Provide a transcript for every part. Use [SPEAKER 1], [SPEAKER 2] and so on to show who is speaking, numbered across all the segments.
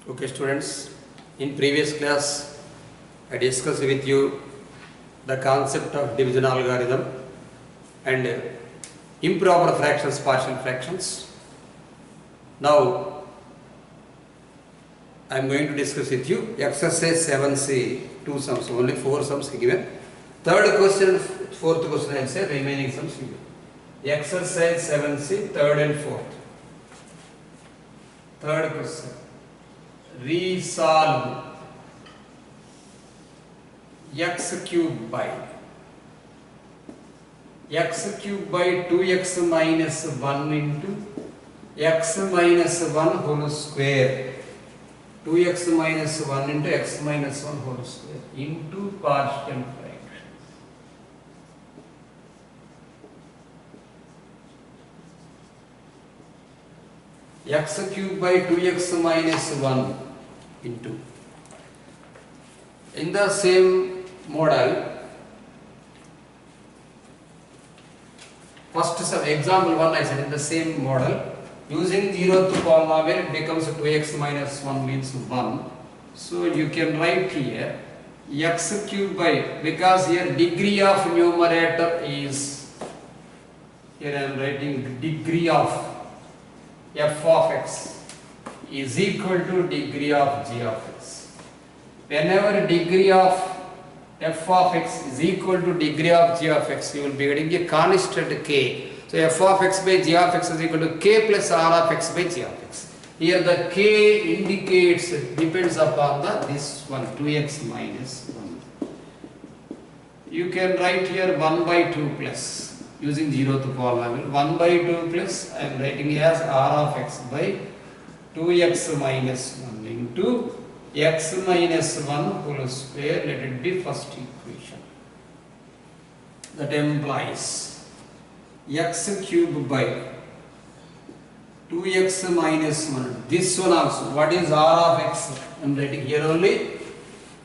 [SPEAKER 1] Okay students, in previous class I discussed with you the concept of division algorithm and improper fractions, partial fractions. Now I am going to discuss with you exercise 7C, 2 sums, only 4 sums given. Third question, fourth question I will say, remaining sums given. Exercise 7C, third and fourth. Third question. Resolve x cube by 2x minus 1 into x minus 1 whole square. 2x minus 1 into x minus 1 whole square into partial fractions. X cube by 2x minus 1 into. In the same model, first example 1 I said, in the same model, using 0th polynomial it becomes 2x minus 1 means 1. So you can write here x cube by, because here degree of numerator is, here I am writing degree of f of x is equal to degree of g of x. Whenever degree of f of x is equal to degree of g of x, you will be getting a constant k. So f of x by g of x is equal to k plus r of x by g of x. Here the k indicates, depends upon this one, 2x minus 1. You can write here 1 by 2 plus, using 0th polynomial, 1 by 2 plus, I am writing as r of x by 2x minus 1 into x minus 1 whole square, let it be first equation. That implies x cube by 2x minus 1. This one also, what is r of x? I am writing here only.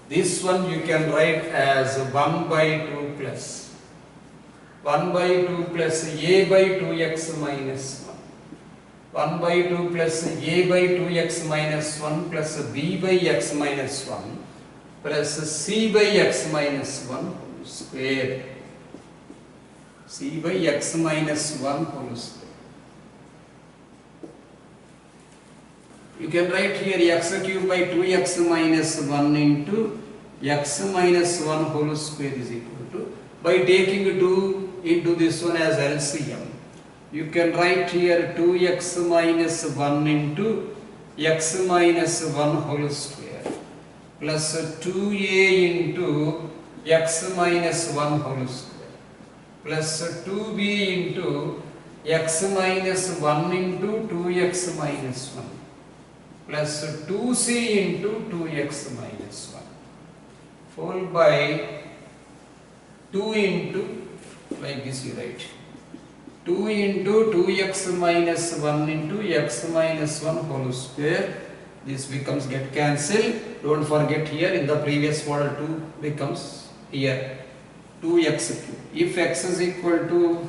[SPEAKER 1] This one you can write as 1 by 2 plus 1 by 2 plus a by 2x minus 1. 1 by 2 plus a by 2x minus 1 plus b by x minus 1 plus c by x minus 1 whole square. C by x minus 1 whole square. You can write here x cube by 2x minus 1 into x minus 1 whole square is equal to, by taking 2 into this one as LCM, you can write here 2x minus 1 into x minus 1 whole square plus 2a into x minus 1 whole square plus 2b into x minus 1 into 2x minus 1 plus 2c into 2x minus 1 followed by 2 into, like this you write, 2 into 2x minus 1 into x minus 1 whole square. This becomes get cancelled. Don't forget here in the previous model 2 becomes here 2x cube. If x is equal to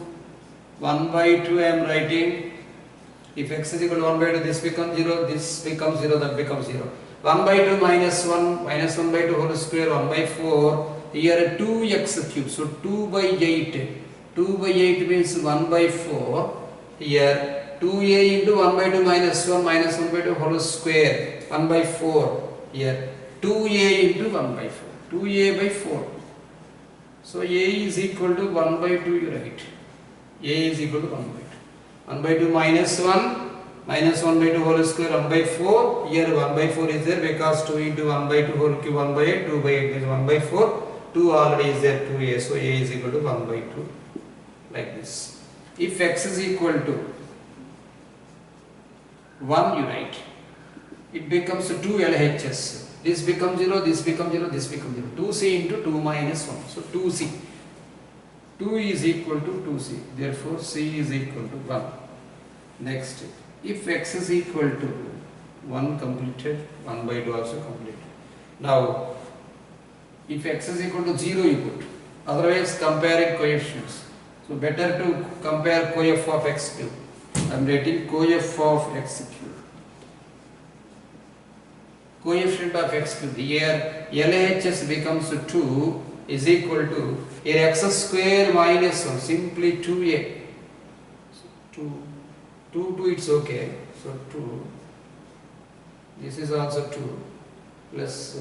[SPEAKER 1] 1 by 2 I am writing, if x is equal to 1 by 2 this becomes 0, this becomes 0, that becomes 0. 1 by 2 minus 1 by 2 whole square 1 by 4. Here 2x cube, so 2 by 8. 2 by 8 means 1 by 4. Here 2a into 1 by 2 minus 1 by 2 whole square 1 by 4. Here 2a into 1 by 4. 2a by 4. So a is equal to 1 by 2 you write. A is equal to 1 by 2. 1 by 2 minus 1 by 2 whole square 1 by 4. Here 1 by 4 is there because 2 into 1 by 2 whole cube 1 by 8. 2 by 8 means 1 by 4. 2 already is there, 2a, so a is equal to 1 by 2, like this. If x is equal to 1 you write, it becomes 2 LHS. This becomes 0, this becomes 0, this becomes 0. 2c into 2 minus 1, so 2c. 2 is equal to 2c, therefore c is equal to 1. Next, if x is equal to 1 completed, 1 by 2 also completed. Now, if x is equal to 0 you put, otherwise comparing coefficients. So better to compare coef of x cube. I am writing coef of x cube. coefficient of x cube. Here LHS becomes 2 is equal to here x square minus 1, simply 2a. So 2 it's okay. So 2, this is also 2 plus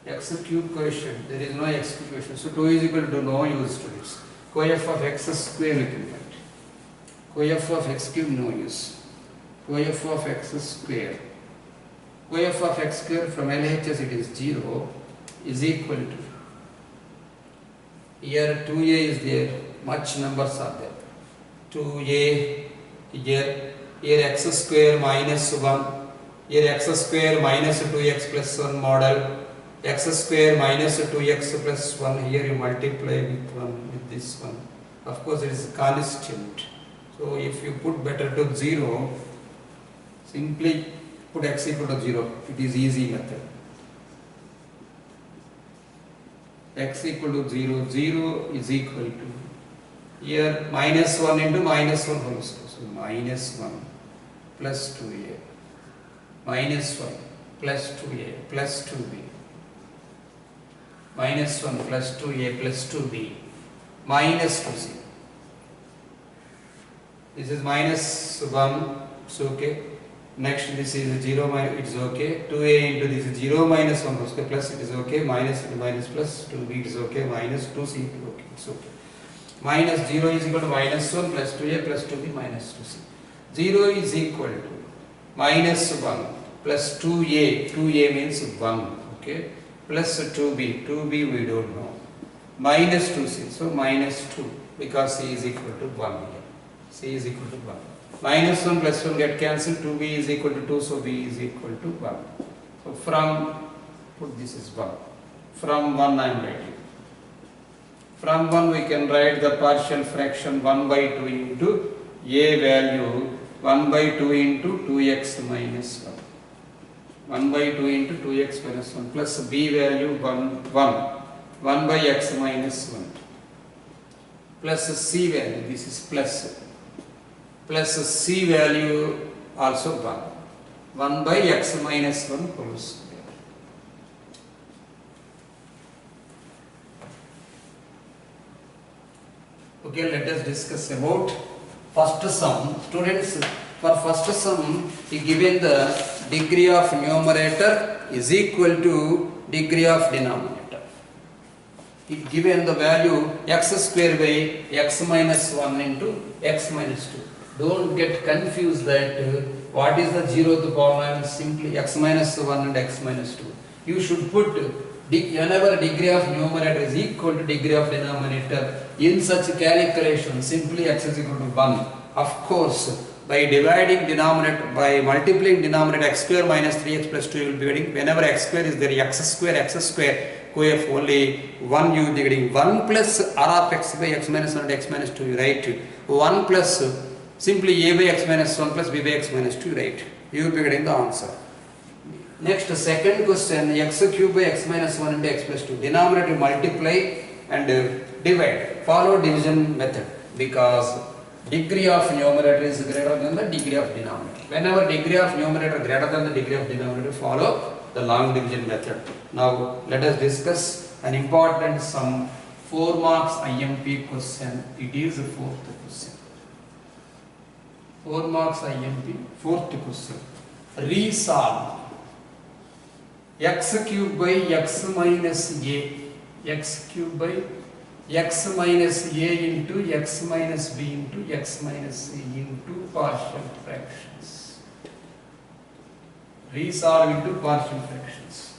[SPEAKER 1] x cube coefficient. There is no x cube coefficient. So 2 is equal to no use to this. Coef of x square we can write. Coef of x cube no use. Coef of x square. Coef of x square from LHS it is 0 is equal to, here 2a is there, much numbers are there. 2a here x square minus 1, here x square minus 2x plus 1 model, x square minus 2x plus 1, here you multiply with 1 with this one. Of course it is constant. So if you put better to 0, simply put x equal to 0. It is easy method. X equal to 0, 0 is equal to, here minus 1 into minus 1 whole square. So minus 1 plus 2a, minus 1 plus 2a plus 2b, minus 1 plus 2a plus 2b, minus 2c. This is minus 1, it's okay. Next this is 0 minus, it's okay. 2a into this is 0 minus 1 square plus it is okay. Minus into minus plus 2b it is okay. Minus 2c it is okay. It's okay. Minus 0 is equal to minus 1 plus 2a plus 2b minus 2c. 0 is equal to minus 1 plus 2a. 2a means 1. Okay. Plus 2b. 2b we don't know. Minus 2c. So minus 2 because c is equal to 1 here. C is equal to 1. Minus 1 plus 1 get cancelled, 2b is equal to 2, so b is equal to 1. So from, put this is 1. From 1 I am writing. From 1 we can write the partial fraction 1 by 2 into a value 1 by 2 into 2x minus 1. 1 by 2 into 2x minus 1 plus b value 1 1 by x minus 1 plus c value, this is plus c value also 1 by x minus 1 whole square. Okay, let us discuss about first sum. Students, for first sum he given the degree of numerator is equal to degree of denominator. He given the value x square by x minus 1 into x minus 2. Don't get confused that what is the zeroth polynomial, simply x minus 1 and x minus 2. You should put whenever degree of numerator is equal to degree of denominator in such calculation, simply x is equal to 1. Of course, by dividing denominator, by multiplying denominator x square minus 3x plus 2 you will be getting, whenever x square is there, x square, coef only 1 you will be getting 1 plus r of x by x minus 1 and x minus 2 you write 1 plus simply a by x minus 1 plus b by x minus 2 right. You will be getting the answer. Next, second question, x cube by x minus 1 into x plus 2. Denominator multiply and divide. Follow division method because degree of numerator is greater than the degree of denominator. Whenever degree of numerator greater than the degree of denominator, follow the long division method. Now, let us discuss an important sum, 4 marks IMP question. It is the fourth question. 4 marks IMP, fourth question. Resolve x cube by x minus a, x cube by x minus a into x minus b into x minus c into partial fractions. Resolve into partial fractions.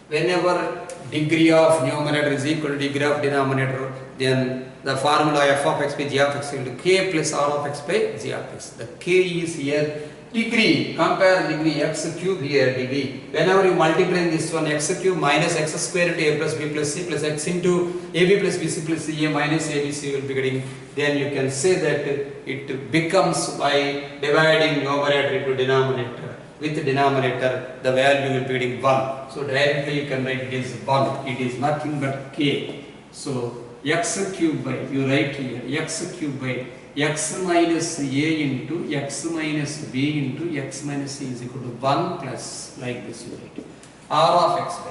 [SPEAKER 1] Whenever degree of numerator is equal to degree of denominator, then the formula f of x by g of x is equal to k plus r of x by g of x. The k is here degree, compare degree, x cube here degree. Whenever you multiply this one, x cube minus x square into a plus b plus c plus x into ab plus bc plus ca minus abc will be getting, then you can say that it becomes by dividing numerator into denominator. With the denominator, the value will be getting 1. So directly you can write it is 1. It is nothing but k. So x cube by, you write here, x cube by x minus a into x minus b into x minus c is equal to 1 plus, like this you write, r of x by.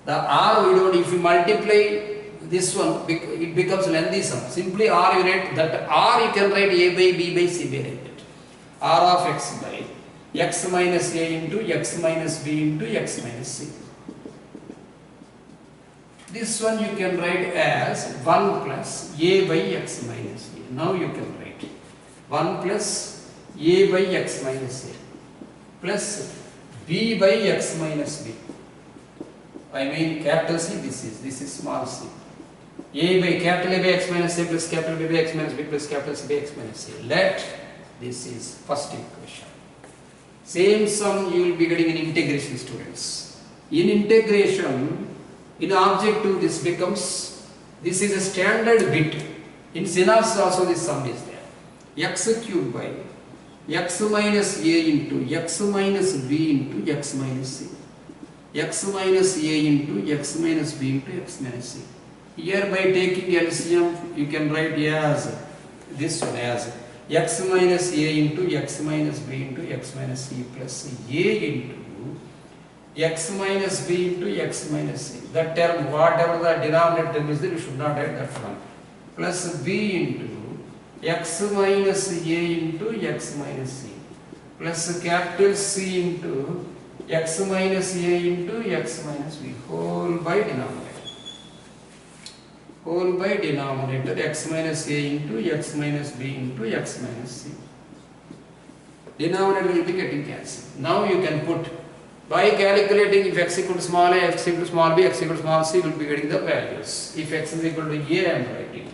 [SPEAKER 1] The r we don't, if you multiply this one, it becomes lengthy sum. Simply r you write, that r you can write a by b by c by, write it. R of x by x minus a into x minus b into x minus c. This one you can write as 1 plus a by x minus a. Now you can write 1 plus a by x minus a plus b by x minus b. I mean capital C, this is small c. A by capital A by x minus a plus capital B by x minus b plus capital C by x minus a. Let this is first equation. Same sum you will be getting in integration, students. In integration, in object 2 this becomes, this is a standard bit. In synapse also this sum is there. X cube by x minus a into x minus b into x minus c. X minus a into x minus b into x minus c. Here by taking LCM you can write as this one as x minus a into x minus b into x minus c plus a into x minus b into x minus c. That term, whatever the denominator term is there, you should not add that one. Plus b into x minus a into x minus c plus capital C into x minus a into x minus b, whole by denominator. Whole by denominator x minus a into x minus b into x minus c. Denominator will be getting cancelled. Now you can put, by calculating if x equal to small a, x equal to small b, x equal to small c, will be getting the values. If x is equal to a, I am writing.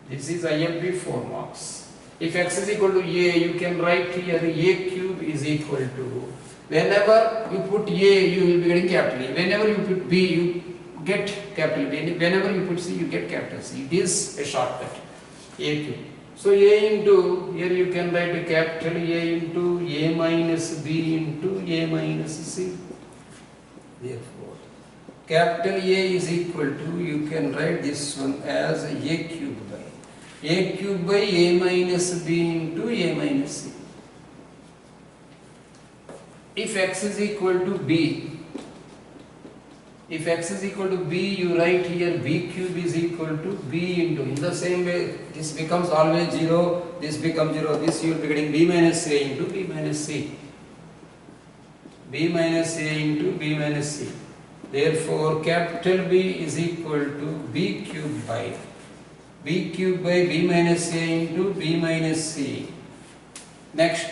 [SPEAKER 1] This is IMP 4 marks. If x is equal to a, you can write here a cube is equal to, whenever you put a, you will be getting capital A. Whenever you put b, you get capital B. Whenever you put c, you get capital C. It is a shortcut. A cube. So a into, here you can write a capital A into a minus b into a minus c. Therefore, capital A is equal to, you can write this one as a cube by a minus b into a minus c. If x is equal to b, if x is equal to b, you write here b cube is equal to b into, in the same way this becomes always 0, this becomes 0, this you will be getting b minus a into b minus c. B minus a into b minus c. Therefore, capital B is equal to b cube by b minus a into b minus c. Next,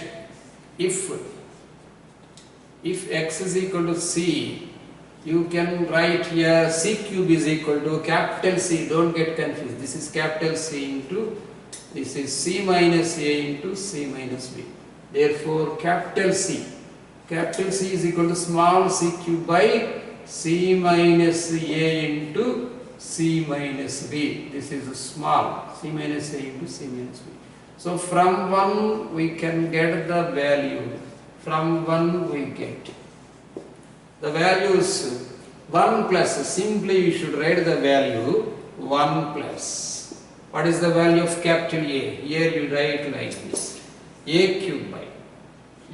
[SPEAKER 1] if x is equal to c, you can write here c cube is equal to capital C, don't get confused, this is capital C into, this is c minus a into c minus b. Therefore, capital C is equal to small c cube by c minus a into c minus b. This is a small c minus a into c minus b. So from 1 we can get the value, from 1 we get the values 1 plus, simply you should write the value 1 plus. What is the value of capital A? Here you write like this, a cube by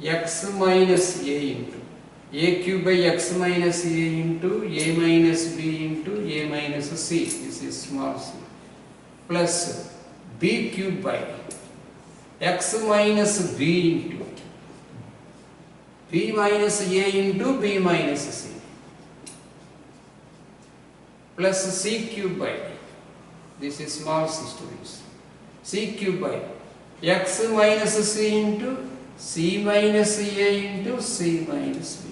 [SPEAKER 1] x minus a into a cube by x minus a into a minus b into a minus c, this is small c, plus b cube by x minus b into b minus a into b minus c, plus c cube by, this is small c students, c cube by x minus c into c minus a into c minus b.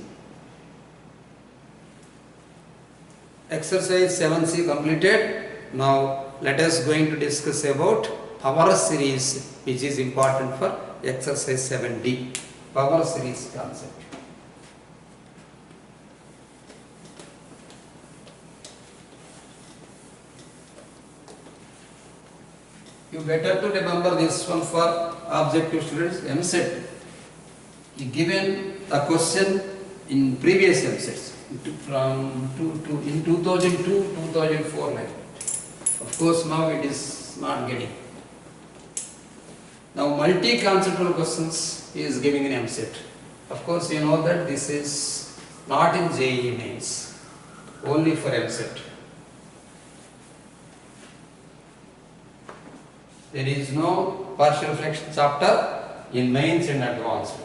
[SPEAKER 1] Exercise 7c completed. Now let us going to discuss about power series, which is important for exercise 7d, power series concept. You better to remember this one for objective students. MSET, you given a question in previous MSETs from in 2002, 2004 like that. Of course now it is not getting. Now multi-conceptual questions he is giving in MCET. Of course you know that this is not in JEE mains, only for MCET. There is no partial fraction chapter in mains and advanced.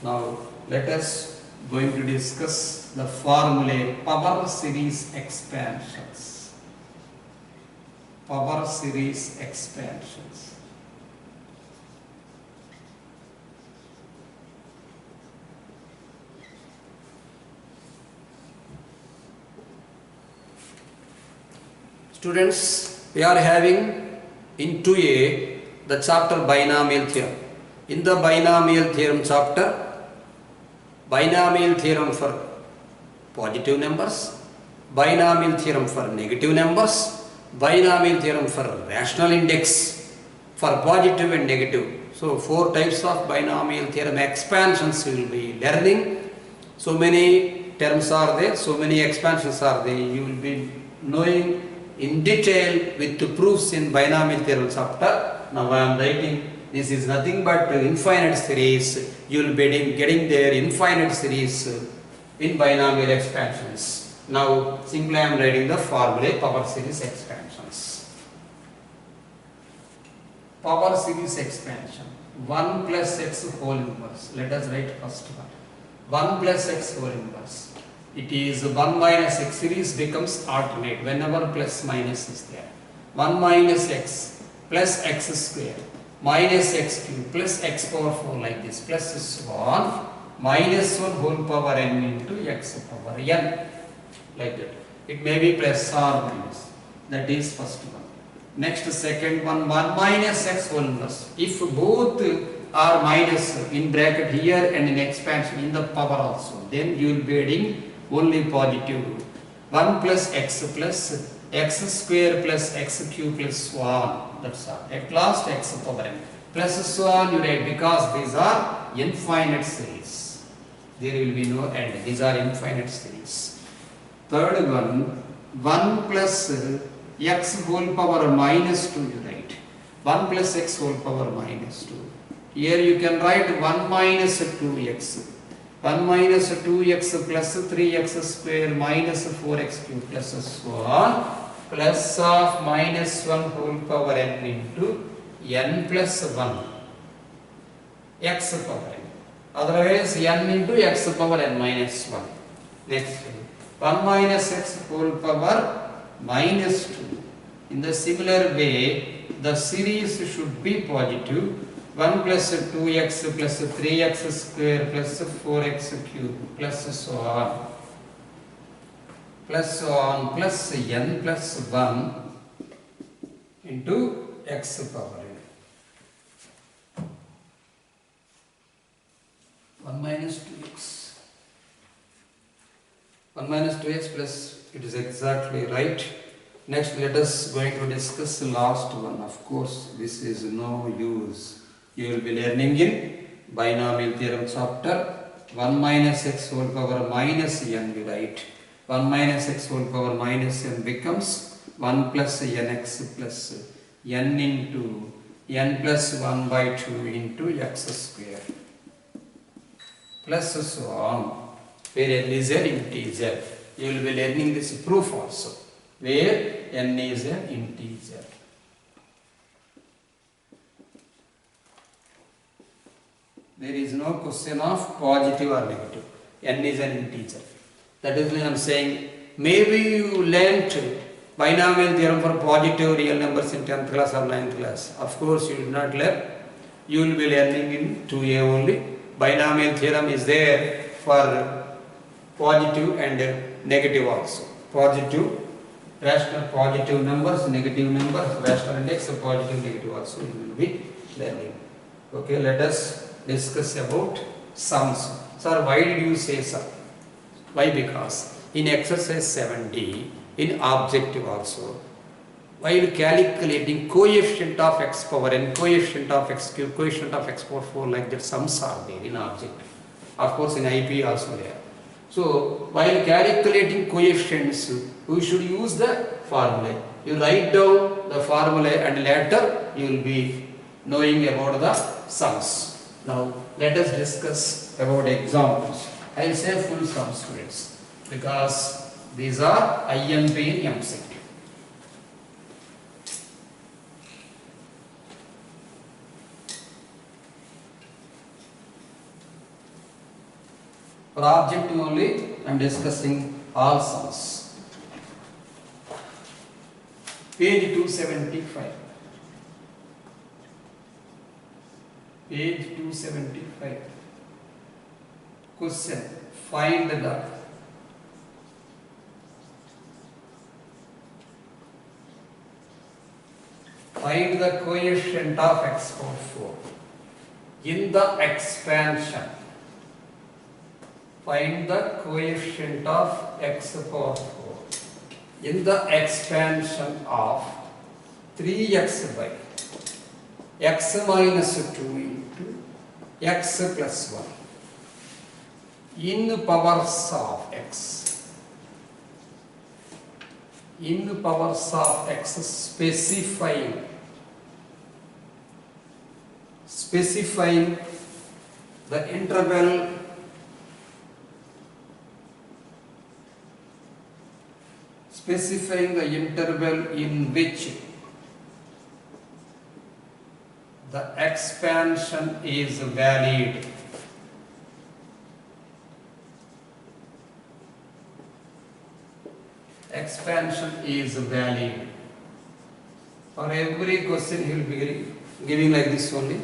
[SPEAKER 1] Now let us going to discuss the formulae power series expansions. Power series expansions. Students, we are having in 2A the chapter binomial theorem. In the binomial theorem chapter, binomial theorem for positive numbers, binomial theorem for negative numbers, binomial theorem for rational index for positive and negative. So 4 types of binomial theorem expansions you will be learning. So many terms are there, so many expansions are there. You will be knowing in detail with the proofs in binomial theorem chapter. Now I am writing, this is nothing but infinite series. You will be getting there infinite series in binomial expansions. Now simply I am writing the formula power series expansions. Power series expansion 1 plus x whole inverse. Let us write first one. 1 plus x whole inverse. It is 1 minus x series becomes alternate whenever plus minus is there. 1 minus x plus x square minus x cube plus x power 4 like this plus is 1 minus 1 whole power n into x power n like that. It may be plus or minus. That is first one. Next second one 1 minus x whole inverse. If both are minus in bracket here and in expansion in the power also, then you will be adding only positive. 1 plus x square plus x cube plus 1. That's all. At last x power n. Plus so on you write because these are infinite series. There will be no end. These are infinite series. Third one 1 plus x whole power minus 2 you write. 1 plus x whole power minus 2. Here you can write 1 minus 2x. 1 minus 2x plus 3x square minus 4x cube plus so on plus of minus 1 whole power n into n plus 1 x power n. Otherwise n into x power n minus 1. Next 1 minus x whole power minus 2. In the similar way the series should be positive. 1 plus 2x plus 3x square plus 4x cube plus so on plus n plus 1 into x power n. 1 minus 2x. 1 minus 2x plus, it is exactly right. Next let us going to discuss the last one. Of course this is no use. You will be learning in binomial theorem chapter. 1 minus x whole power minus n we write. 1 minus x whole power minus n becomes 1 plus nx plus n into n plus 1 by 2 into x square plus so on, where n is an integer. You will be learning this proof also, where n is an integer. There is no question of positive or negative. N is an integer. That is why I am saying, maybe you learnt binomial theorem for positive real numbers in 10th class or 9th class. Of course you did not learn. You will be learning in 2A only. Binomial theorem is there for positive and negative also. Positive, rational positive numbers, negative numbers, rational index, positive, negative also you will be learning. Okay, let us discuss about sums. Sir, why did you say sum? Why? Because in exercise 7D, in objective also, while calculating coefficient of x power n, coefficient of x cube, coefficient of x power 4, like that sums are there in objective. Of course in IP also there. So while calculating coefficients, we should use the formula. You write down the formula and later you will be knowing about the sums. Now let us discuss about examples. I will say full sum, students, because these are IMP in MCQ. For objective only, I am discussing all sums. Page 275. Page 275. Question. Find the coefficient of x power 4 in the expansion. Find the coefficient of x power 4 in the expansion of 3x by x minus 2 into x plus 1 in powers of x. In powers of x, specifying the interval in which the expansion is valid. Expansion is valid. For every question he will be giving like this only.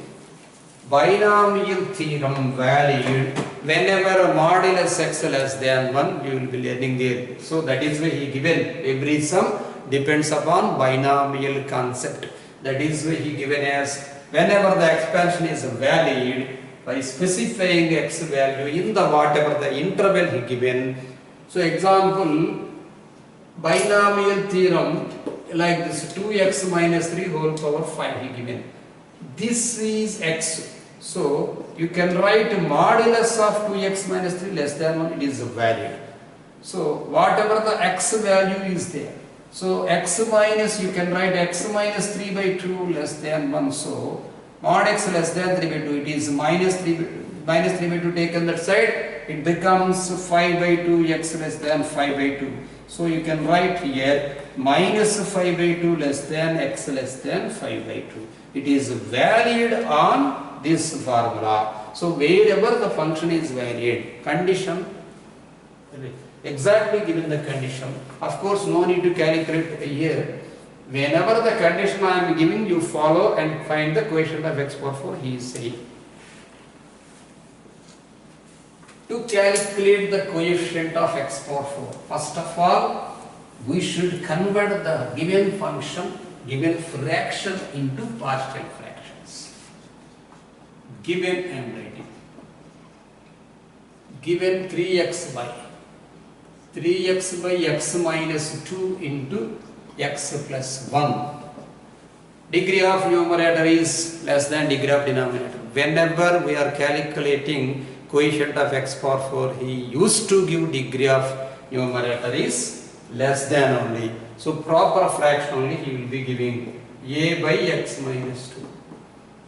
[SPEAKER 1] Binomial theorem valid whenever modulus x less than 1, you will be learning there. So that is why he given every sum depends upon binomial concept. That is why he given as whenever the expansion is valid by specifying x value in the whatever the interval he given. So example, binomial theorem like this 2x minus 3 whole power 5 he given. This is x. So you can write modulus of 2x minus 3 less than 1, it is valid. So whatever the x value is there. So x minus, you can write x minus 3 by 2 less than 1. So mod x less than 3 by 2, it is minus 3 by 2 taken that side, it becomes 5 by 2 x less than 5 by 2. So you can write here minus 5 by 2 less than x less than 5 by 2. It is valid on this formula. So wherever the function is valid, condition exactly given the condition. Of course, no need to calculate here. Whenever the condition I am giving, you follow and find the coefficient of x power 4. He is saying to calculate the coefficient of x power 4. First of all, we should convert the given function, given fraction into partial fractions. Given I am writing. Given 3x by x minus 2 into x plus 1. Degree of numerator is less than degree of denominator. Whenever we are calculating coefficient of x power 4, he used to give degree of numerator is less than only. So proper fraction only he will be giving a by x minus 2.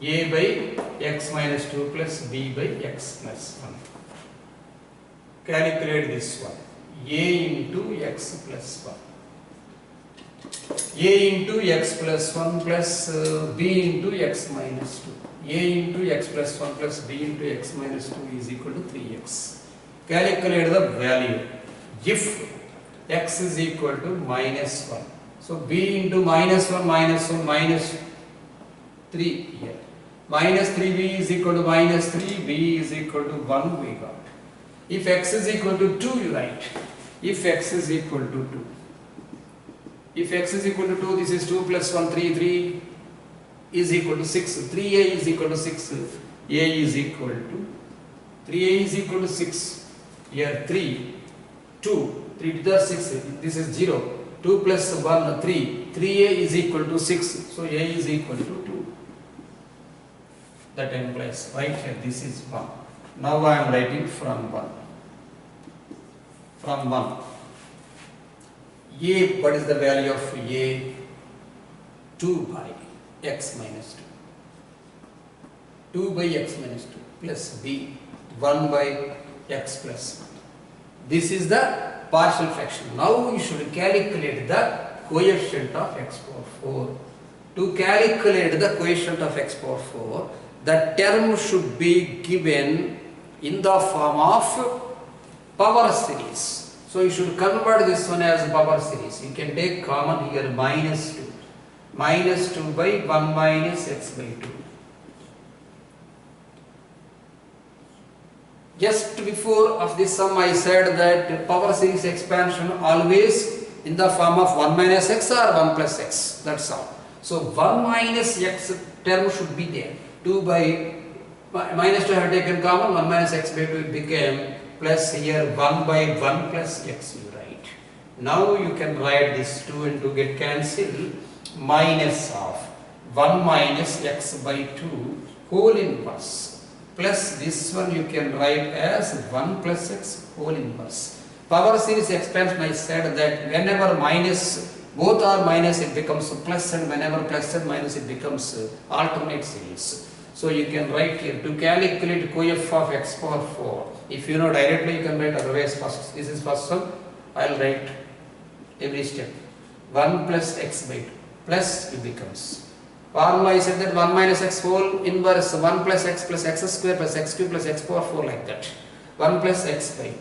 [SPEAKER 1] A by x minus 2 plus b by x plus 1. Calculate this one. A into x plus 1. A into x plus 1 plus b into x minus 2. A into x plus 1 plus b into x minus 2 is equal to 3x. Calculate the value. If x is equal to minus 1. So b into minus 1 minus 3 here. Minus 3b is equal to minus 3, b is equal to 1 we got. If x is equal to 2 you write. If x is equal to 2. If x is equal to 2, this is 2 plus 1, 3 is equal to 6. 3a is equal to 6. A is equal to 3a is equal to 6. Here 3, 2, 3 to the 6. This is 0. 2 plus 1, 3. 3a is equal to 6. So a is equal to 2. That implies right here this is 1. Now I am writing from 1. From 1. A, what is the value of a? 2 by x minus 2 by x minus 2 plus b 1 by x plus 1. This is the partial fraction. Now you should calculate the coefficient of x power 4. To calculate the coefficient of x power 4, the term should be given in the form of power series. So you should convert this one as power series. You can take common here minus 2. Minus 2 by 1 minus x by 2. Just before of this sum I said that power series expansion always in the form of 1 minus x or 1 plus x. That's all. So 1 minus x term should be there. 2 by minus 2 I have taken common, 1 minus x by 2 it became plus here 1 by 1 plus x you write. Now you can write this 2 and 2 get cancelled, minus of 1 minus x by 2 whole inverse. Plus this one you can write as 1 plus x whole inverse. Power series expansion I said that whenever minus, both are minus it becomes plus, and whenever plus and minus it becomes alternate series. So you can write here to calculate coef of x power 4. If you know directly you can write, otherwise first, this is first one, I will write every step. 1 plus x by 2 plus it becomes. Formula I said that 1 minus x whole inverse 1 plus x square plus x cube plus x power 4 like that. 1 plus x by 2.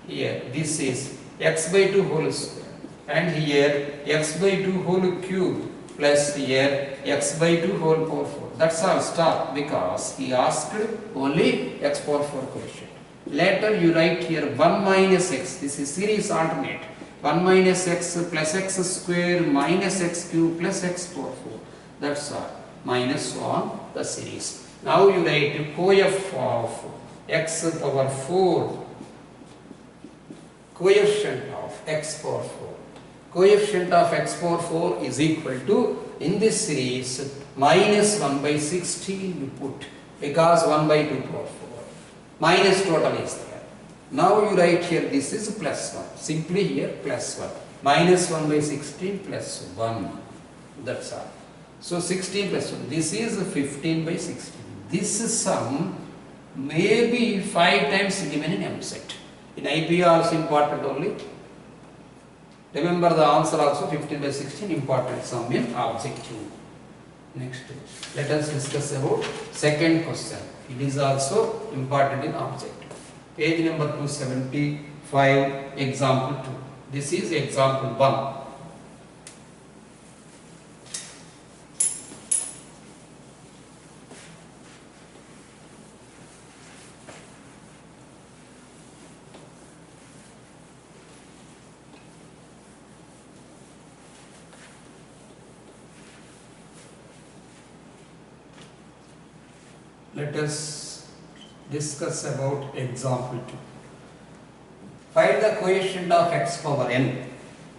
[SPEAKER 1] Here this is x by 2 whole square, and here x by 2 whole cube plus here x by 2 whole power 4. That's all, stop, because he asked only x power 4 question. Later you write here 1 minus x, this is series alternate. 1 minus x plus x square minus x cube plus x power 4. That's all, minus on the series. Now you write coef of x power 4, coefficient of x power 4. Coefficient of x power 4 is equal to, in this series, minus 1 by 16 you put, because 1 by 2 power 4. Minus total is there. Now you write here this is plus 1. Simply here plus 1. Minus 1 by 16 plus 1. That's all. So 16 plus 1. This is 15 by 16. This sum may be 5 times given in MSET. In IP also important only. Remember the answer also 15 by 16 important sum in objective. Next, let us discuss about second question. It is also important in objective. Page number 275, example 2. This is example 1. Let us discuss about example 2. Find the coefficient of x power n.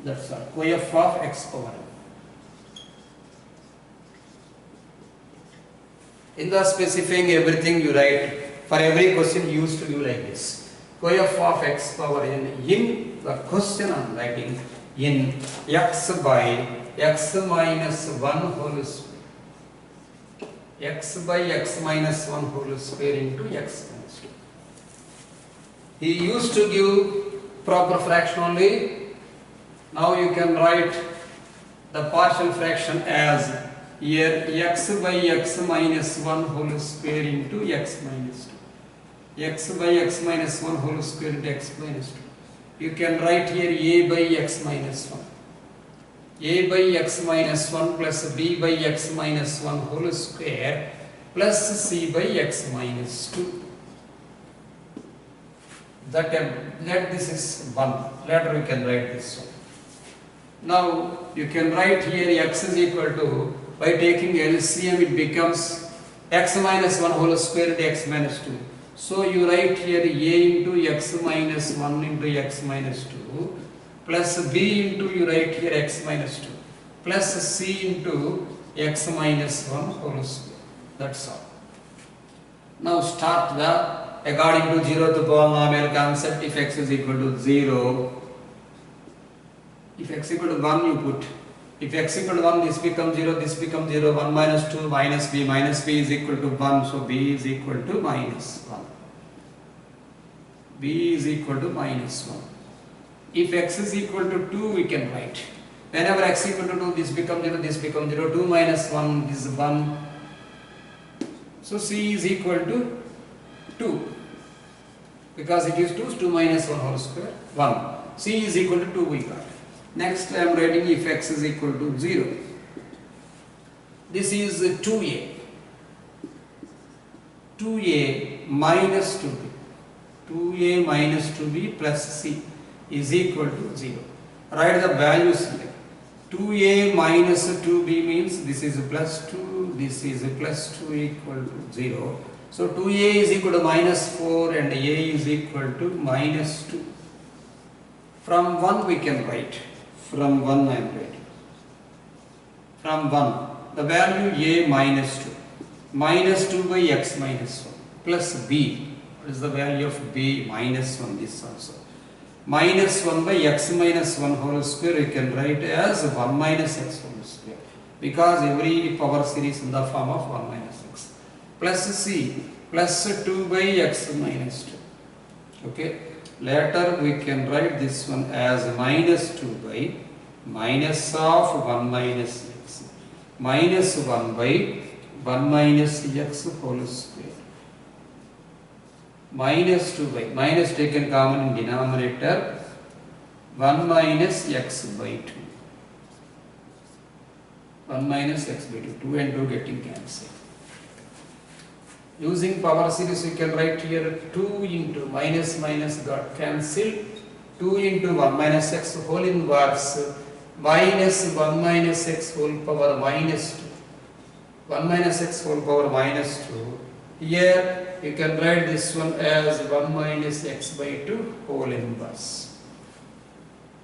[SPEAKER 1] That's all. Coef of x power n. In the specifying everything you write. For every question you used to do like this. Coef of x power n in the question I am writing in x by x minus 1 whole square. X by x minus 1 whole square into x minus 2. He used to give proper fraction only. Now you can write the partial fraction as here x by x minus 1 whole square into x minus 2. X by x minus 1 whole square into x minus 2. You can write here a by x minus 1. A by x minus 1 plus b by x minus 1 whole square plus c by x minus 2. Let this is 1. Later we can write this one. Now you can write here x is equal to, by taking LCM it becomes x minus 1 whole square into x minus 2. So you write here a into x minus 1 into x minus 2. Plus b into you write here x minus 2 plus c into x minus 1 whole square. That's all. Now start the according to zeroth polynomial concept. If x is equal to 0, if x equal to 1 you put, If x equal to 1, this becomes 0, this becomes 0, 1 minus 2 minus b is equal to 1, so b is equal to minus 1. b is equal to minus 1. If x is equal to 2, we can write. Whenever x equal to 2, this becomes 0, this becomes 0, 2 minus 1 is 1. So c is equal to 2. Because it is 2 minus 1 whole square, 1. C is equal to 2 we got. Next I am writing if x is equal to 0. This is 2a. 2a minus 2b. 2a minus 2b plus c is equal to 0. Write the values here. 2a minus 2b means this is plus 2, this is plus 2 equal to 0. So 2a is equal to minus 4 and a is equal to minus 2. From 1 we can write. From 1 I am writing. From 1, the value a minus 2. Minus 2 by x minus 1 plus b. What is the value of b? Minus 1 this also. Minus 1 by x minus 1 whole square we can write as 1 minus x whole square. Because every power series in the form of 1 minus x. Plus c plus 2 by x minus 2. Okay. Later we can write this one as minus 2 by minus of 1 minus x minus 1 by 1 minus x whole square. Minus 2 by, minus taken common in denominator, 1 minus x by 2. 1 minus x by 2, 2 and 2 getting cancelled. Using power series, we can write here 2 into minus got cancelled. 2 into 1 minus x whole inverse minus 1 minus x whole power minus 2. 1 minus x whole power minus 2. Here you can write this one as 1 minus x by 2 whole inverse.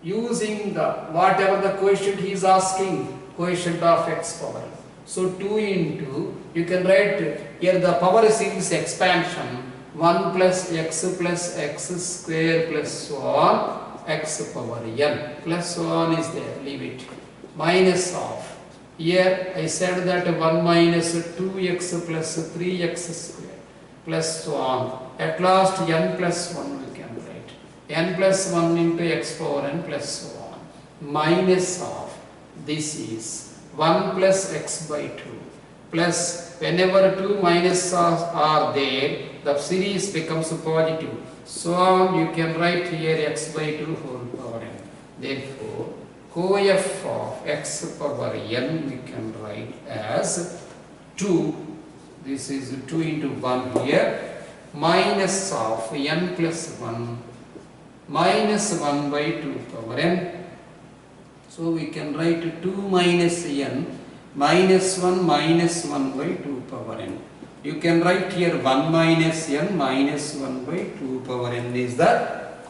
[SPEAKER 1] Using the whatever the quotient he is asking, quotient of x power. So 2 into, you can write here the power series expansion 1 plus x square plus so on x power n plus so on is there, leave it. Minus of, here I said that 1 minus 2x plus 3x square plus so on. At last n plus 1 we can write. N plus 1 into x power n plus so on. Minus of, this is 1 plus x by 2 plus whenever 2 minus are there, the series becomes positive. So on you can write here x by 2 whole power n. Therefore, coef of x power n we can write as 2. This is 2 into 1 here. Minus of n plus 1 minus 1 by 2 power n. So we can write 2 minus n minus 1 by 2 power n. You can write here 1 minus n minus 1 by 2 power n is the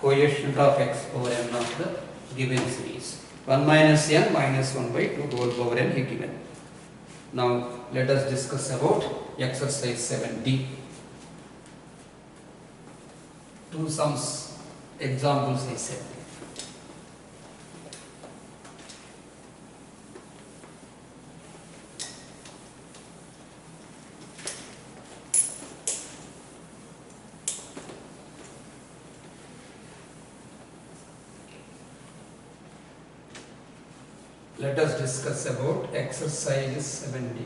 [SPEAKER 1] coefficient of x power n of the given series. 1 minus n minus 1 by 2 whole power n is given. Now let us discuss about exercise 7D. Two sums, examples I said. Let us discuss about exercise 7D.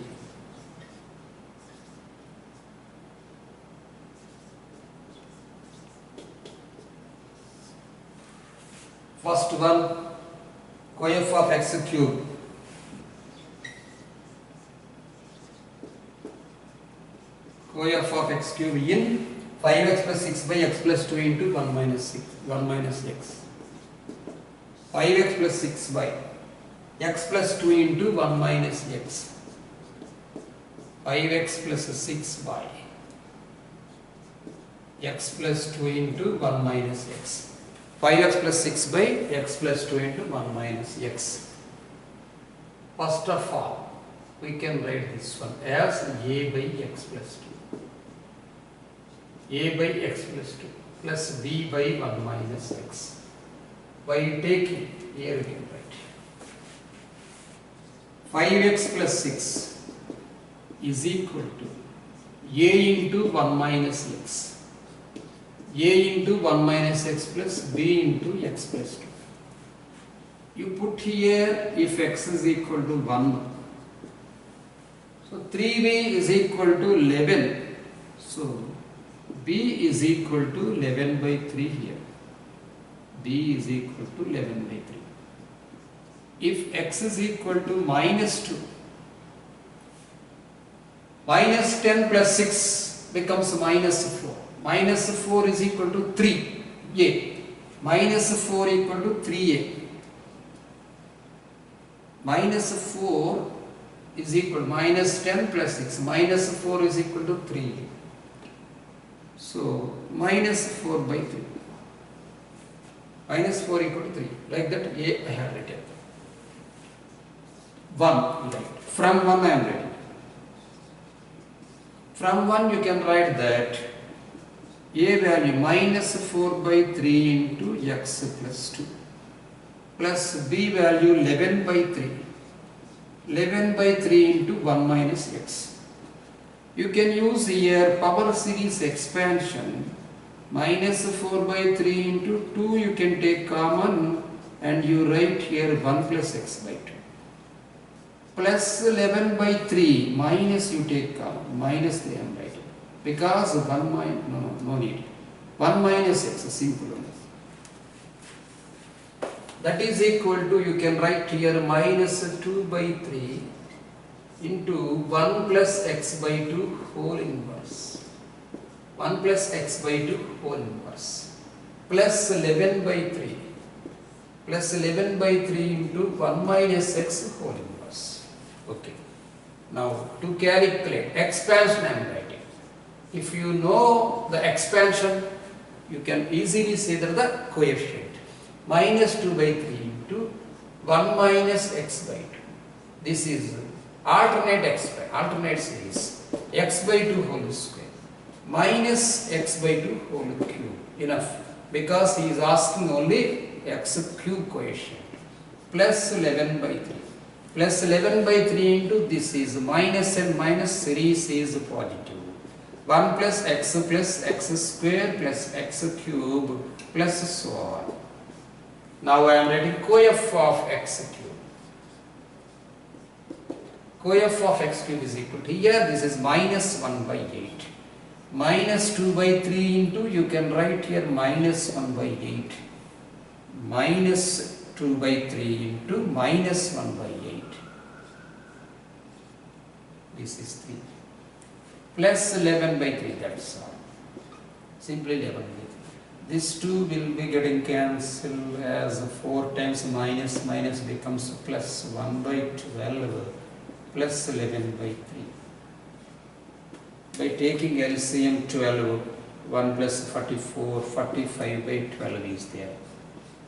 [SPEAKER 1] First one, coef of x cube. Coef of x cube in 5x plus 6 by x plus 2 into 1 minus x. 5x plus 6 by x plus 2 into 1 minus x. 5x plus 6 by x plus 2 into 1 minus x. 5x plus 6 by x plus 2 into 1 minus x. First of all, we can write this one as a by x plus 2. A by x plus 2 plus b by 1 minus x. By taking, here we can write 5x plus 6 is equal to a into 1 minus x. A into 1 minus x plus b into x plus 2. You put here if x is equal to 1. So 3b is equal to 11. So b is equal to 11 by 3 here. B is equal to 11 by 3. If x is equal to minus 2, minus 10 plus 6 becomes minus 4. Minus 4 is equal to 3a. Minus 4 equal to 3a. Minus 4 is equal to minus 10 plus 6. Minus 4 is equal to 3a. So minus 4 by 3. Minus 4 equal to 3. Like that a I have written. 1 right. From 1 I am writing. From 1 you can write that a value minus 4 by 3 into x plus 2 plus b value 11 by 3. 11 by 3 into 1 minus x. You can use here power series expansion. Minus 4 by 3 into 2 you can take common and you write here 1 plus x by 2. Plus 11 by 3 minus you take common, minus 3 I am writing. Because 1 minus, no need. 1 minus x is simple enough. That is equal to, you can write here minus 2 by 3 into 1 plus x by 2 whole inverse. 1 plus x by 2 whole inverse. Plus 11 by 3. Plus 11 by 3 into 1 minus x whole inverse. Okay. Now to calculate expansion I am writing. If you know the expansion, you can easily say that the coefficient. Minus 2 by 3 into 1 minus x by 2. This is alternate series. X by 2 whole square minus x by 2 whole cube. Enough. Because he is asking only x cube coefficient. Plus 11 by 3. Plus 11 by 3 into this is minus and minus series is positive. 1 plus x square plus x cube plus so on. Now I am writing coef of x cube. Coef of x cube is equal to, here this is minus 1 by 8. Minus 2 by 3 into, you can write here minus 1 by 8. Minus 2 by 3 into minus 1 by 8. This is 3. Plus 11 by 3, that's all. Simply 11 by 3. This 2 will be getting cancelled as 4 times minus becomes plus 1 by 12 plus 11 by 3. By taking LCM 12, 1 plus 44, 45 by 12 is there.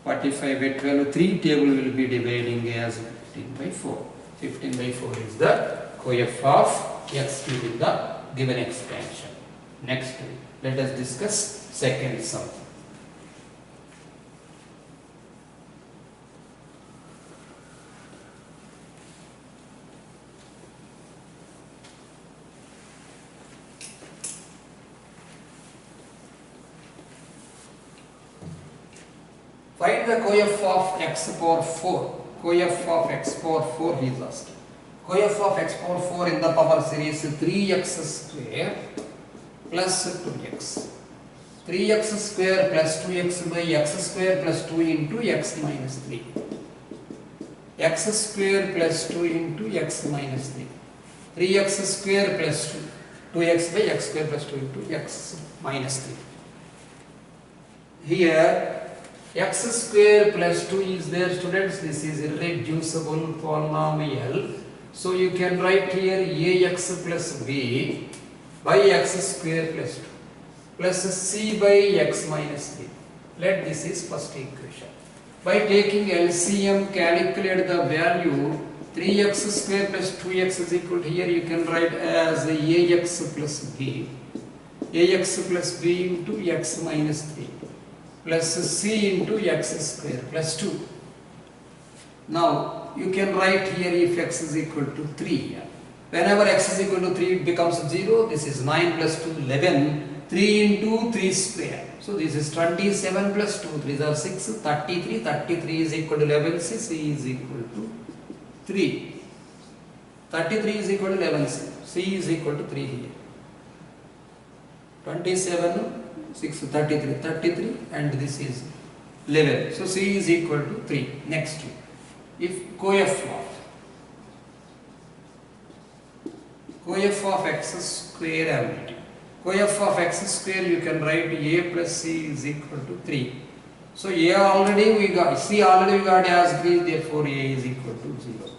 [SPEAKER 1] 45 by 12, 3 table will be dividing as 15 by 4. 15 by 4 is the coef of x cube in the given expansion. Next, let us discuss second sum. Find the coef of x power 4. Coef of x power 4 he is asking. Coef of x power 4 in the power series 3x square plus 2x. 3x square plus 2x by x square plus 2 into x minus 3. X square plus 2 into x minus 3. 3x square plus 2. 2x by x square plus 2 into x minus 3. Here x square plus 2 is there, students. This is irreducible polynomial. So you can write here ax plus b by x square plus 2 plus c by x minus 3. Let this is first equation. By taking LCM, calculate the value. 3x square plus 2x is equal to, here you can write as ax plus b. Ax plus b into x minus 3 plus c into x square plus 2. Now you can write here if x is equal to 3. Whenever x is equal to 3, it becomes 0. This is 9 plus 2, 11. 3 into 3 square. So this is 27 plus 2, 3 are 6, 33. 33 is equal to 11, C is equal to 3. 33 is equal to 11, C is equal to 3 here. 27, 6, 33, 33 and this is 11. So C is equal to 3. Next, if coef of x square I am writing. Coef of x square you can write a plus c is equal to 3. So a already we got, c already we got as 3, therefore a is equal to 0.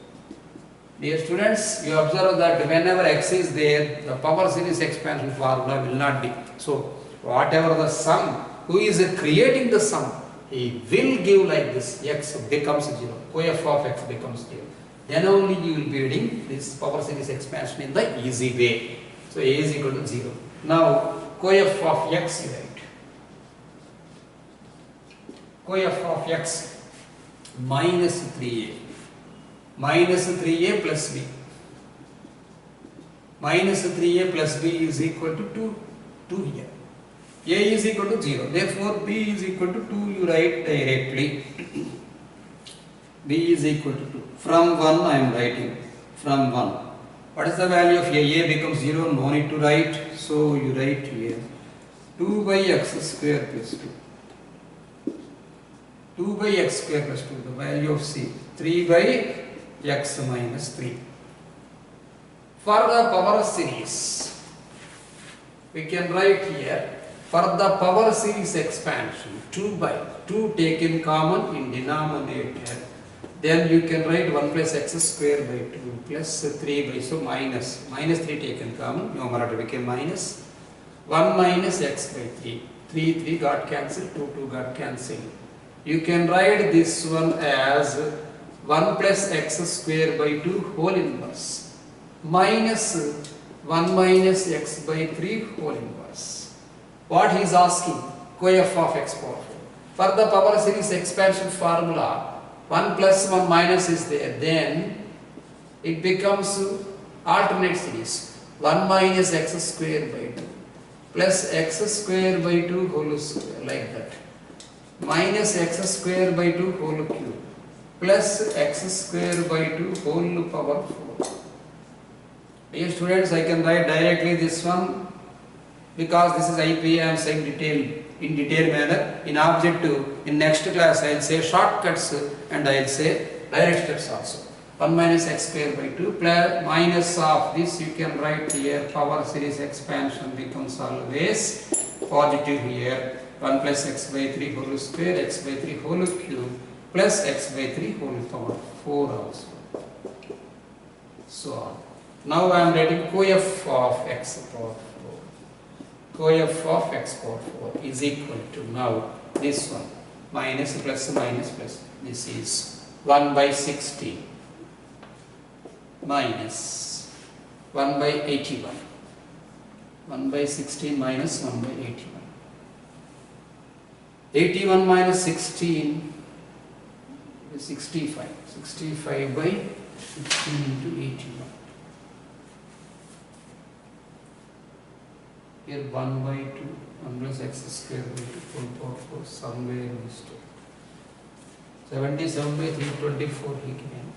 [SPEAKER 1] Dear students, you observe that whenever x is there, the power series expansion formula will not be. So whatever the sum, who is creating the sum, he will give like this, x becomes 0, coef of x becomes 0. Then only you will be reading this power series expansion in the easy way. So a is equal to 0. Now coef of x you write. Coef of x minus 3a. Minus 3a plus b. Minus 3a plus b is equal to 2 here. A is equal to 0. Therefore b is equal to 2 you write directly. B is equal to 2. From 1 I am writing. From 1. What is the value of a? A becomes 0. No need to write. So you write here 2 by x square plus 2. 2 by x square plus 2. The value of c. 3 by x minus 3. For the power series, we can write here, for the power series expansion, 2 by 2 taken common in denominator, then you can write 1 plus x square by 2 plus 3 by, so minus 3 taken common, numerator became minus 1 minus x by 3. 3 got cancelled, 2 got cancelled. You can write this one as 1 plus x square by 2 whole inverse minus 1 minus x by 3 whole inverse. What he is asking? Coef of x power 4. For the power series expansion formula, 1 plus 1 minus is there, then it becomes alternate series 1 minus x square by 2 plus x square by 2 whole square, like that, minus x square by 2 whole cube plus x square by 2 whole power 4. Dear students, I can write directly this one because this is IP, I am saying in detailed manner. In objective, in next class I will say shortcuts and I will say direct steps also. 1 minus x square by 2 plus minus of this you can write here, power series expansion becomes always positive here, 1 plus x by 3 whole square, x by 3 whole cube plus x by 3 whole power 4 also. So on. Now I am writing coef of x power 4. Coef of x power 4 is equal to, now this one, minus plus minus plus, this is 1 by 60 minus 1 by 81. 1 by 16 minus 1 by 81. 81 minus 16 is 65. 65 by 16 into 81. Here 1 by 2, 1 plus x square by 2 whole power 4, somewhere mistake. 77 by 324 he can.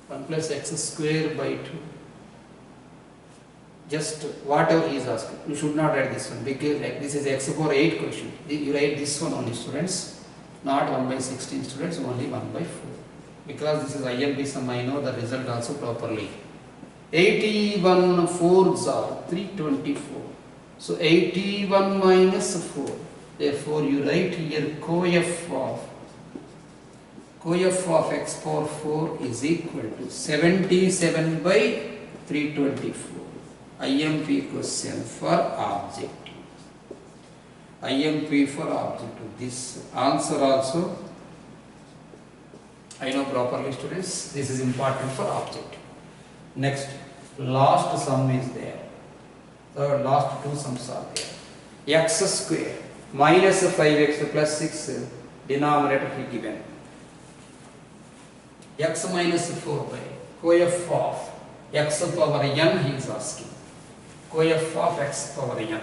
[SPEAKER 1] 1 plus x square by 2. Just whatever he is asking. You should not write this one because like this is x power 8 question. You write this one only, students. Not 1 by 16 students, only 1 by 4. Because this is IMP sum, I know the result also properly. 81 4s are 324. So 81 minus 4. Therefore you write here coef of x power 4 is equal to 77 by 324. IMP question for objective. IMP for objective. This answer also I know properly, students. This is important for objective. Next, last sum is there. The last two sums are there. X square minus 5x plus 6 denominator he given. x minus 4 by coef of x power n he is asking. Coef of x power n.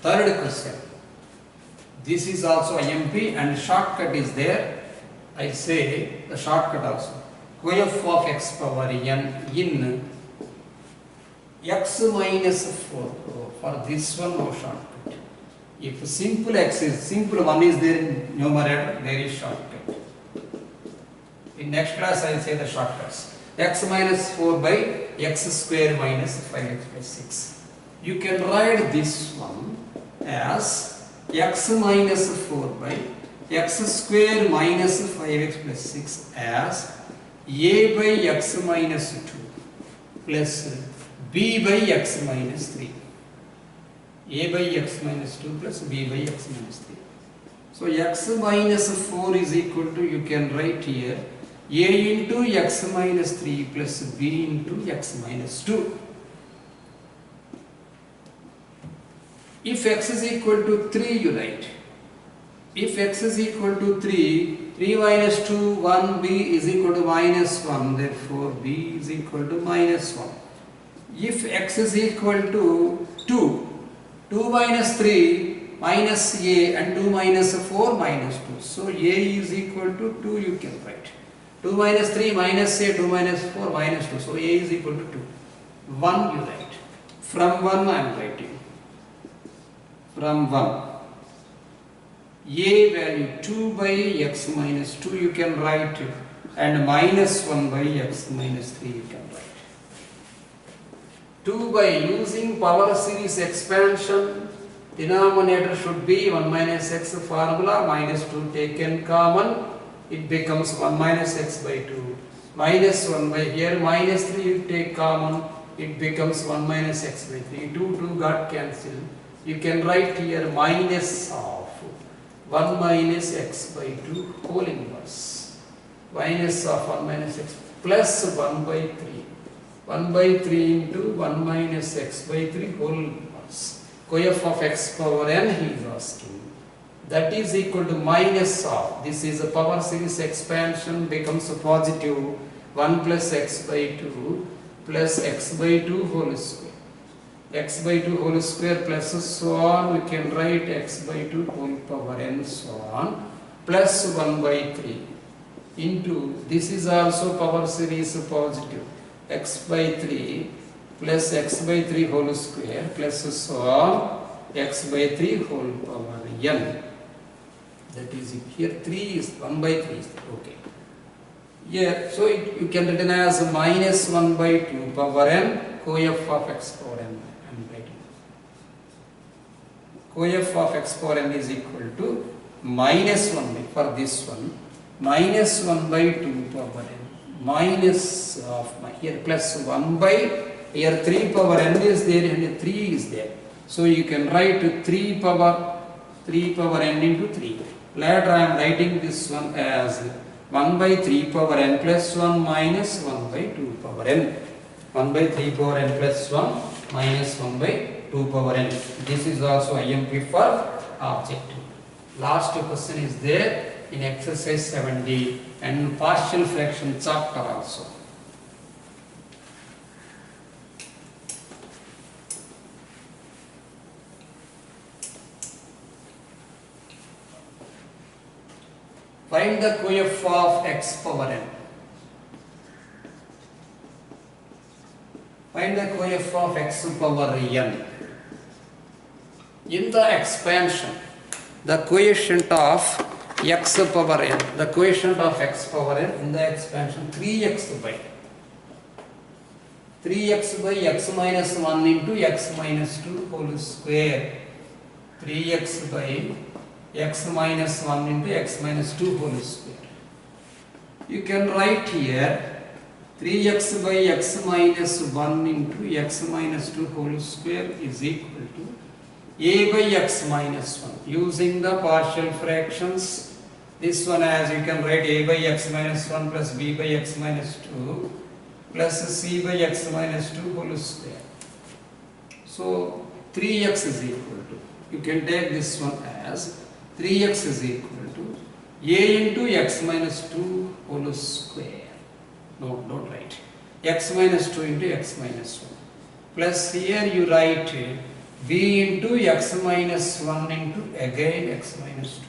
[SPEAKER 1] Third question. This is also IMP and shortcut is there. I say the shortcut also. Coef of x power n in x minus 4. For this one, no shortcut. If simple x is simple 1 is there in numerator, there is shortcut. In next class, I will say the shortcuts. X minus 4 by x square minus 5x plus 6. You can write this one as x minus 4 by x square minus 5x plus 6 as a by x minus 2 plus b by x minus 3. A by x minus 2 plus b by x minus 3. So x minus 4 is equal to, you can write here, a into x minus 3 plus b into x minus 2. If x is equal to 3, you write. If x is equal to 3, 3 minus 2, 1, b is equal to minus 1, therefore b is equal to minus 1. If x is equal to 2, 2 minus 3, minus a, and 2 minus 4, minus 2. So a is equal to 2, you can write. 2 minus 3, minus a, 2 minus 4, minus 2. So a is equal to 2. 1 you write. From 1 I am writing. From 1. A value 2 by x minus 2 you can write, and minus 1 by x minus 3 you can write. 2 by using power series expansion, denominator should be 1 minus x formula, minus 2 taken common, it becomes 1 minus x by 2, minus 1 by here, minus 3 you take common, it becomes 1 minus x by 3, 2 got cancelled. You can write here minus of 1 minus x by 2 whole inverse, minus of 1 minus x plus 1 by 3. 1 by 3 into 1 minus x by 3 whole inverse. Coef of x power n he is asking. That is equal to minus of, this is a power series expansion, becomes a positive 1 plus x by 2 plus x by 2 whole square. X by 2 whole square plus so on, we can write x by 2 whole power n so on, plus 1 by 3 into, this is also power series positive, x by 3 plus x by 3 whole square plus so on, x by 3 whole power n. That is, here 3 is 1 by 3 is okay. Yeah, so you can written as minus 1 by 2 power n, coef of x power n. Coef of x power n is equal to minus 1 by, for this one, minus 1 by 2 power n, minus of, here plus 1 by, here 3 power n is there and 3 is there. So you can write 3 power n into 3. Later I am writing this one as 1 by 3 power n plus 1 minus 1 by 2 power n. 1 by 3 power n plus 1 minus 1 by 2 power n. This is also IMP for objective. Last question is there in exercise 7D and partial fraction chapter also. Find the coef of x power n. Find the coef of x power n. In the expansion, the coefficient of x power n, the coefficient of x power n in the expansion 3x by x minus 1 into x minus 2 whole square, 3x by x minus 1 into x minus 2 whole square. You can write here 3x by x minus 1 into x minus 2 whole square is equal to a by x minus 1. Using the partial fractions, this one as you can write a by x minus 1 plus b by x minus 2 plus c by x minus 2 whole square. So 3x is equal to, you can take this one as 3x is equal to a into x minus 2 whole square. No, don't write. X minus 2 into x minus 1. Plus here you write b into x minus 1 into again x minus 2.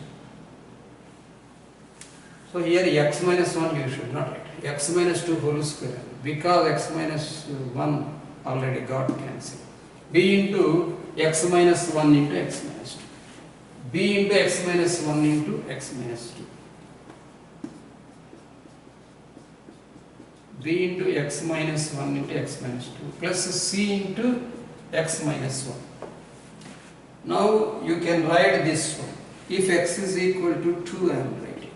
[SPEAKER 1] So here x minus 1 you should not write. X minus 2 whole square. Because x minus 1 already got cancelled. B into x minus 1 into x minus 2. B into x minus 1 into x minus 2. B into x minus 1 into x minus 2 plus c into x minus 1. Now you can write this one. If x is equal to 2, I am writing.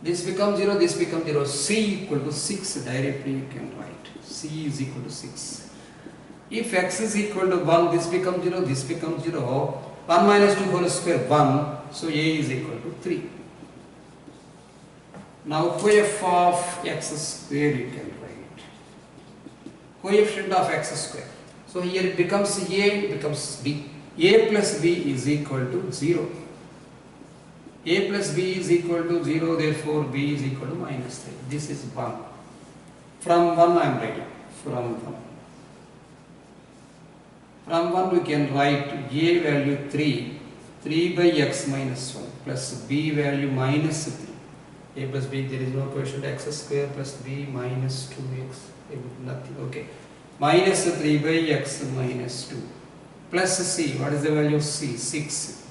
[SPEAKER 1] This becomes 0, this becomes 0. C equal to 6 directly you can write. C is equal to 6. If x is equal to 1, this becomes 0, this becomes 0. 1 minus 2 whole square 1. So a is equal to 3. Now coef of x square you can write. Coefficient of x square. So here it becomes a, it becomes b. A plus b is equal to 0. A plus b is equal to 0, therefore b is equal to minus 3. This is 1. From 1 I am writing. From 1. From 1 we can write a value 3. 3 by x minus 1 plus b value minus 3. A plus b, there is no coefficient, x square plus b minus 2x, nothing, okay. Minus 3 by x minus 2 plus c, what is the value of c? 6.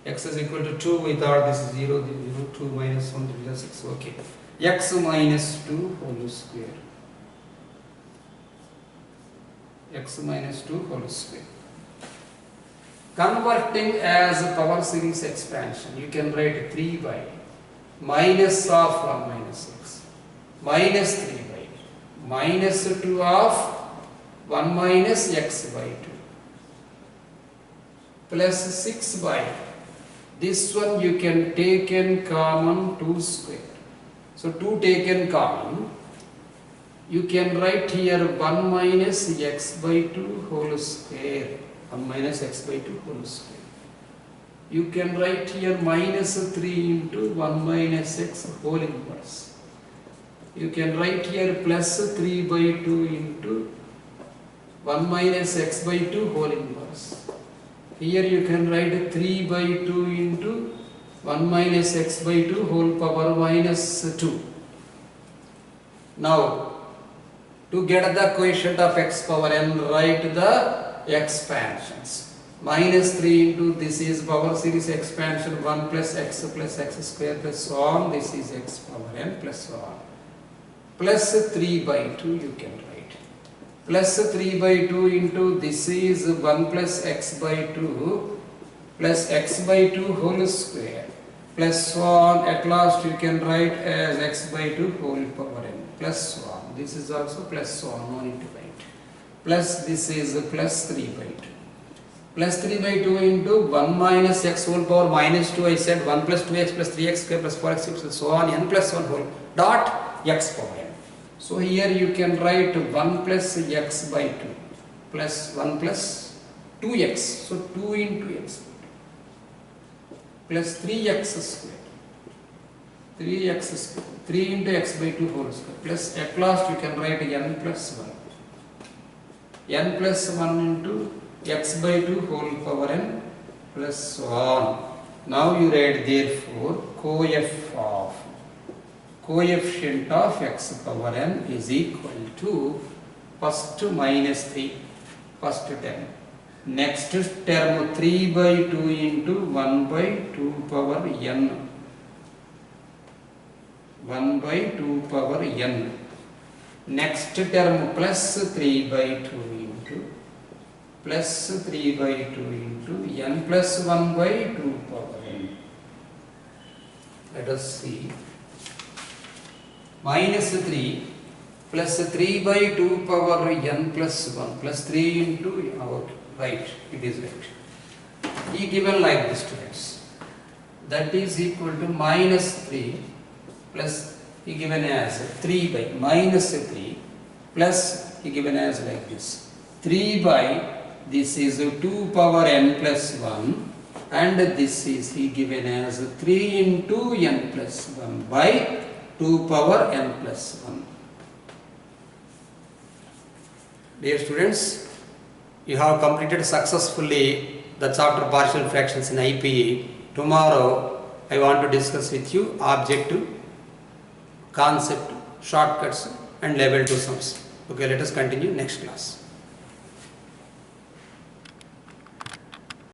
[SPEAKER 1] X is equal to 2, we thought this is 0, 0, 2 minus 1, 3 is 6, okay. X minus 2 whole square. X minus 2 whole square. Converting as a power series expansion, you can write 3 by minus of 1 minus x, minus 3 by minus 2 of 1 minus x by 2 plus 6 by, this one you can take in common 2 square. So 2 taken common, you can write here 1 minus x by 2 whole square, 1 minus x by 2 whole square. You can write here minus 3 into 1 minus x whole inverse. You can write here plus 3 by 2 into 1 minus x by 2 whole inverse. Here you can write 3 by 2 into 1 minus x by 2 whole power minus 2. Now, to get the coefficient of x power n, write the expansions. Minus 3 into, this is power series expansion, 1 plus x square plus so on, this is x power n plus so on. Plus 3 by 2 you can write. Plus 3 by 2 into, this is 1 plus x by 2 plus x by 2 whole square plus so on. At last you can write as x by 2 whole power n plus so on. This is also plus so on, no need to write. Plus this is plus 3 by 2. Plus 3 by 2 into 1 minus x whole power minus 2, I said 1 plus 2x plus 3x square plus 4x plus so on, n plus 1 whole dot x power n. So here you can write 1 plus x by 2 plus 1 plus 2x. So 2 into x plus 3x square. 3x square. 3 into x by 2 whole square. Plus at last you can write n plus 1. N plus 1 into x by 2 whole power n plus so on. Now you write therefore coefficient of x power n is equal to first minus 3, first term. Next term 3 by 2 into 1 by 2 power n. 1 by 2 power n. Next term plus 3 by 2 into plus 3 by 2 into n plus 1 by 2 power n. Let us see. Minus 3 plus 3 by 2 power n plus 1 plus 3 into, right, it is right. He given like this, students. That is equal to minus 3 plus he given as 3 by minus 3 plus he given as like this 3 by this is 2 power n plus 1 and this is he given as 3 into n plus 1 by 2 power n plus 1. Dear students, you have completed successfully the chapter partial fractions in IPE. Tomorrow I want to discuss with you objective, concept, shortcuts and level 2 sums. Okay, let us continue next class.